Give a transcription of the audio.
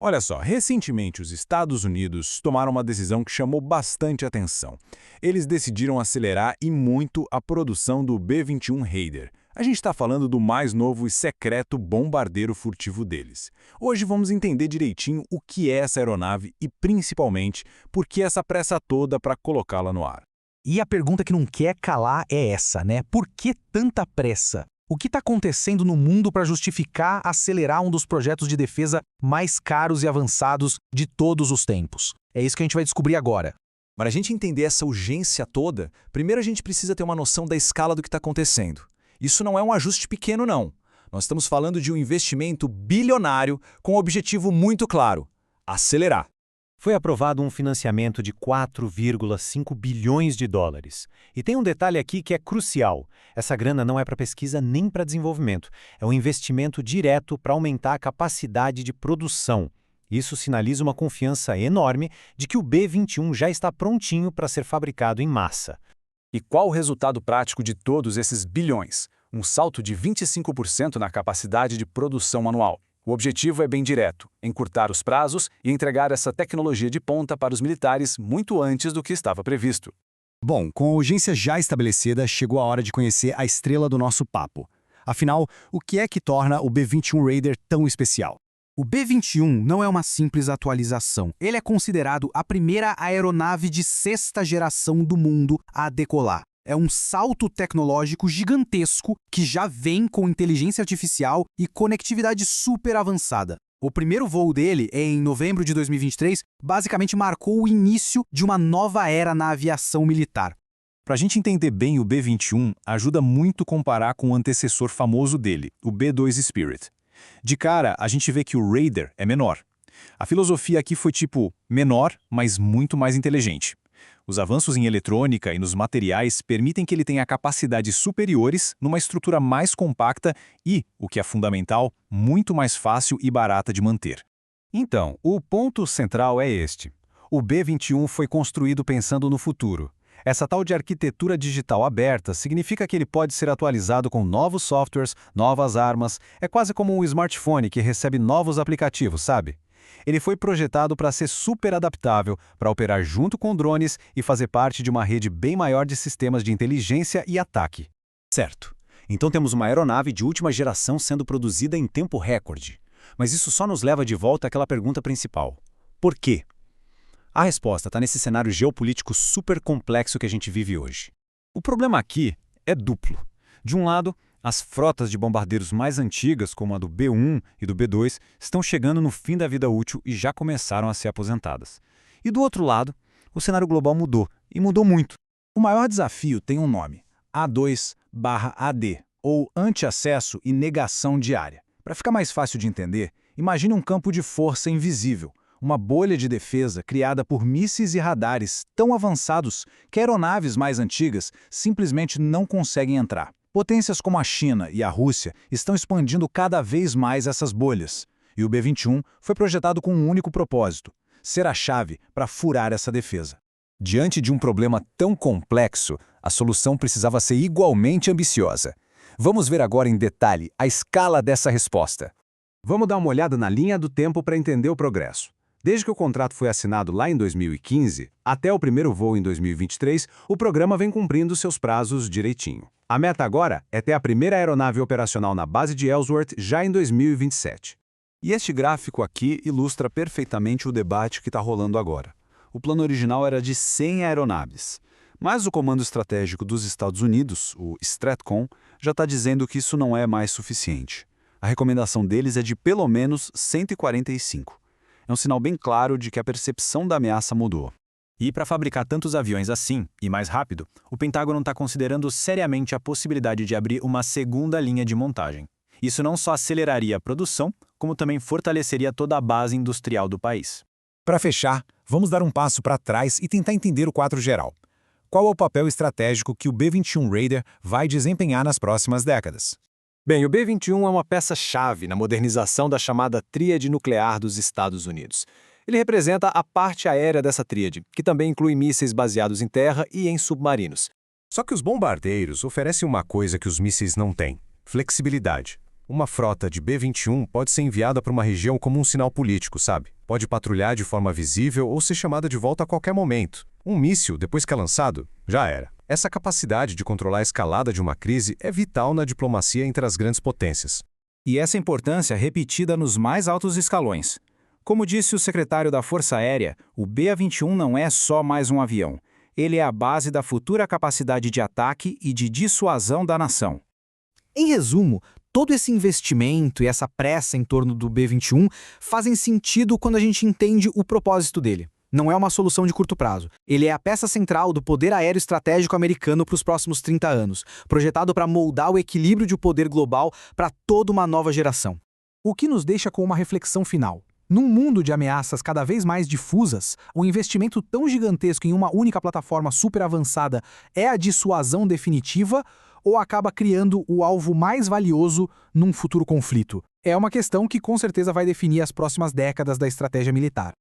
Olha só, recentemente os Estados Unidos tomaram uma decisão que chamou bastante atenção. Eles decidiram acelerar e muito a produção do B-21 Raider. A gente está falando do mais novo e secreto bombardeiro furtivo deles. Hoje vamos entender direitinho o que é essa aeronave e, principalmente, por que essa pressa toda para colocá-la no ar. E a pergunta que não quer calar é essa, né? Por que tanta pressa? O que está acontecendo no mundo para justificar acelerar um dos projetos de defesa mais caros e avançados de todos os tempos? É isso que a gente vai descobrir agora. Para a gente entender essa urgência toda, primeiro a gente precisa ter uma noção da escala do que está acontecendo. Isso não é um ajuste pequeno, não. Nós estamos falando de um investimento bilionário com um objetivo muito claro: acelerar. Foi aprovado um financiamento de 4,5 bilhões de dólares. E tem um detalhe aqui que é crucial. Essa grana não é para pesquisa nem para desenvolvimento. É um investimento direto para aumentar a capacidade de produção. Isso sinaliza uma confiança enorme de que o B-21 já está prontinho para ser fabricado em massa. E qual o resultado prático de todos esses bilhões? Um salto de 25% na capacidade de produção anual. O objetivo é bem direto: encurtar os prazos e entregar essa tecnologia de ponta para os militares muito antes do que estava previsto. Bom, com a urgência já estabelecida, chegou a hora de conhecer a estrela do nosso papo. Afinal, o que é que torna o B-21 Raider tão especial? O B-21 não é uma simples atualização. Ele é considerado a primeira aeronave de sexta geração do mundo a decolar. É um salto tecnológico gigantesco que já vem com inteligência artificial e conectividade super avançada. O primeiro voo dele, em novembro de 2023, basicamente marcou o início de uma nova era na aviação militar. Para a gente entender bem o B-21, ajuda muito comparar com o antecessor famoso dele, o B-2 Spirit. De cara, a gente vê que o Raider é menor. A filosofia aqui foi tipo, menor, mas muito mais inteligente. Os avanços em eletrônica e nos materiais permitem que ele tenha capacidades superiores numa estrutura mais compacta e, o que é fundamental, muito mais fácil e barata de manter. Então, o ponto central é este. O B-21 foi construído pensando no futuro. Essa tal de arquitetura digital aberta significa que ele pode ser atualizado com novos softwares, novas armas. É quase como um smartphone que recebe novos aplicativos, sabe? Ele foi projetado para ser super adaptável, para operar junto com drones e fazer parte de uma rede bem maior de sistemas de inteligência e ataque. Certo. Então temos uma aeronave de última geração sendo produzida em tempo recorde. Mas isso só nos leva de volta àquela pergunta principal: por quê? A resposta está nesse cenário geopolítico super complexo que a gente vive hoje. O problema aqui é duplo. De um lado, as frotas de bombardeiros mais antigas, como a do B-1 e do B-2, estão chegando no fim da vida útil e já começaram a ser aposentadas. E do outro lado, o cenário global mudou, e mudou muito. O maior desafio tem um nome: A2/AD, ou anti-acesso e negação de área. Para ficar mais fácil de entender, imagine um campo de força invisível, uma bolha de defesa criada por mísseis e radares tão avançados que aeronaves mais antigas simplesmente não conseguem entrar. Potências como a China e a Rússia estão expandindo cada vez mais essas bolhas. E o B-21 foi projetado com um único propósito: ser a chave para furar essa defesa. Diante de um problema tão complexo, a solução precisava ser igualmente ambiciosa. Vamos ver agora em detalhe a escala dessa resposta. Vamos dar uma olhada na linha do tempo para entender o progresso. Desde que o contrato foi assinado lá em 2015, até o primeiro voo em 2023, o programa vem cumprindo seus prazos direitinho. A meta agora é ter a primeira aeronave operacional na base de Ellsworth já em 2027. E este gráfico aqui ilustra perfeitamente o debate que está rolando agora. O plano original era de 100 aeronaves, mas o Comando Estratégico dos Estados Unidos, o STRATCOM, já está dizendo que isso não é mais suficiente. A recomendação deles é de pelo menos 145. É um sinal bem claro de que a percepção da ameaça mudou. E para fabricar tantos aviões assim, e mais rápido, o Pentágono está considerando seriamente a possibilidade de abrir uma segunda linha de montagem. Isso não só aceleraria a produção, como também fortaleceria toda a base industrial do país. Para fechar, vamos dar um passo para trás e tentar entender o quadro geral. Qual é o papel estratégico que o B-21 Raider vai desempenhar nas próximas décadas? Bem, o B-21 é uma peça-chave na modernização da chamada Tríade Nuclear dos Estados Unidos. Ele representa a parte aérea dessa tríade, que também inclui mísseis baseados em terra e em submarinos. Só que os bombardeiros oferecem uma coisa que os mísseis não têm: flexibilidade. Uma frota de B-21 pode ser enviada para uma região como um sinal político, sabe? Pode patrulhar de forma visível ou ser chamada de volta a qualquer momento. Um míssil, depois que é lançado, já era. Essa capacidade de controlar a escalada de uma crise é vital na diplomacia entre as grandes potências. E essa importância é repetida nos mais altos escalões. Como disse o secretário da Força Aérea, o BA-21 não é só mais um avião. Ele é a base da futura capacidade de ataque e de dissuasão da nação. Em resumo, todo esse investimento e essa pressa em torno do B-21 fazem sentido quando a gente entende o propósito dele. Não é uma solução de curto prazo. Ele é a peça central do poder aéreo estratégico americano para os próximos 30 anos, projetado para moldar o equilíbrio de poder global para toda uma nova geração. O que nos deixa com uma reflexão final. Num mundo de ameaças cada vez mais difusas, o investimento tão gigantesco em uma única plataforma super avançada é a dissuasão definitiva ou acaba criando o alvo mais valioso num futuro conflito? É uma questão que com certeza vai definir as próximas décadas da estratégia militar.